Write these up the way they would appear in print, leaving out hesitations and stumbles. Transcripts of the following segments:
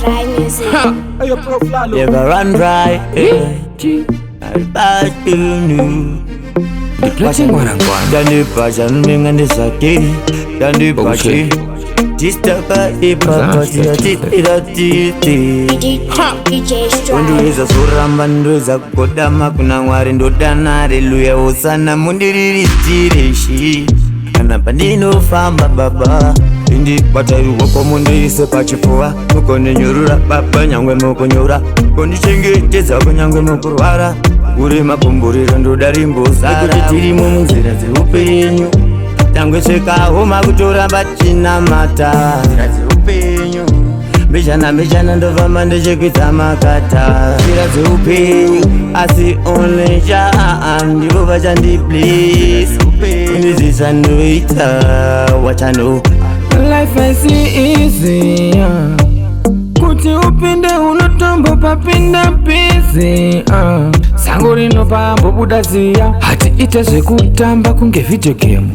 dry music. Never run dry. Back to new. Adibhaje dengan desaki Adibhaje. Disturba Nduiza suramba nduiza kodama kuna Mwari ndodana haleluya hosana mundiriritsire shi kana pandinofamba baba indibatairwa komundiise pachifuva mukondinyurura baba nyangwe mukunyura kondichengetedza kunyangwe mukurwara uri makumburiro ndoda rimbozara kuti tirimo munzira dzeupenyu tangosvekawo makutoramba tinamata nzira dzeupenyu mbijana ndofamba ndichikwidza makata nzira dzeupenyu asi only Jah ndivo vachandibless kundizisa ndoita what I know. Life is easy kuti upinde unotombo papinda busy sango rinopambo buda ziya hati ita zvekutamba kunge video game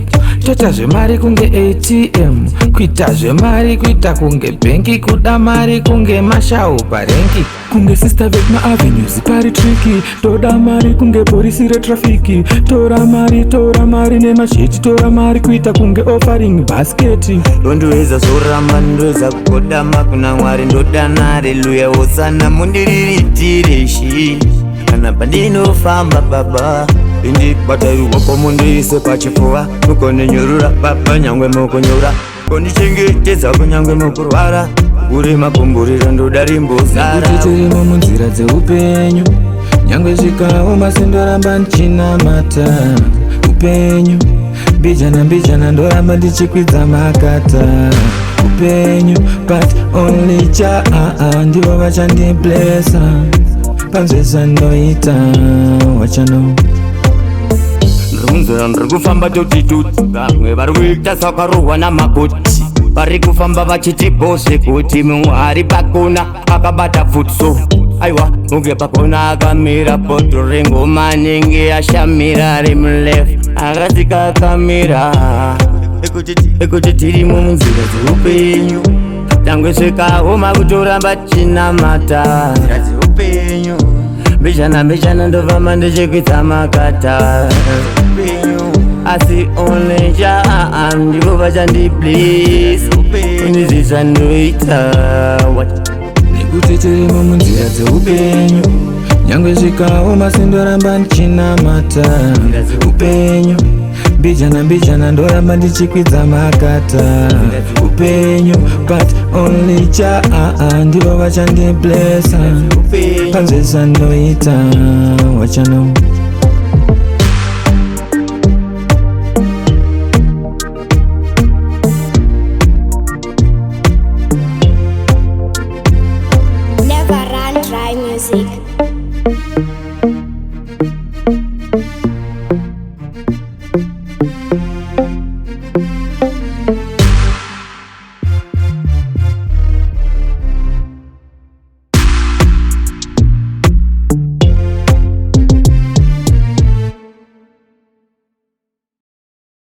tota zvemari kunge ATM kuita zvemari kuita kunge benki kuda mari kunge mashau parenki kunge sister vet maavenues pari tricky toda mari kunge polisi retrafiki tora mari nemasheti tora mari kuita kunge offering basket ndondoweza zoramba ndoweza kukodama kuna Mwari ndodana haleluya hosana mundiriritsire shi kana pandinofamba baba indibatairwa komundiise pachifuva mukondinyurura baba nyangwe mukunyura kondichengetedza kunyangwe mukurwara uri makumburiro ndoda rimbozara kuti tirimo munzira dzeupenyu nyangwe zvikawo masindoramba ndichinamata upenyu mbijana ndoramba ndichikwidza makata upenyu but only Jah ndivo vachandiblessa panzvesa ndoita what I know. Ndirunzira ndiri kufamba totituti vamwe vari kuita sakarohwa namakuti vari kufamba vachiti bose kuti mumwe ari pakona akabata futso aiwa unge pakona akamira bhodho rengoma anenge ashamira ari muleft akasika akamira ekuti tirimo munzira dzeupenyu tangosvekawo makutoramba tinamata nzira dzeupenyu mbijana ndofamba ndichikwidza makata asi only Jah ndivo vachandibless kundizisa ndoita nekuti tirimo munzira dzeupenyu nyangwe zvikawo masindoramba ndichinamata upenyu mbijana ndoramba ndichikwidza makata upenyu but only Jah ndivo vachandiblessa panzvesa ndoita what I know. Never run dry music.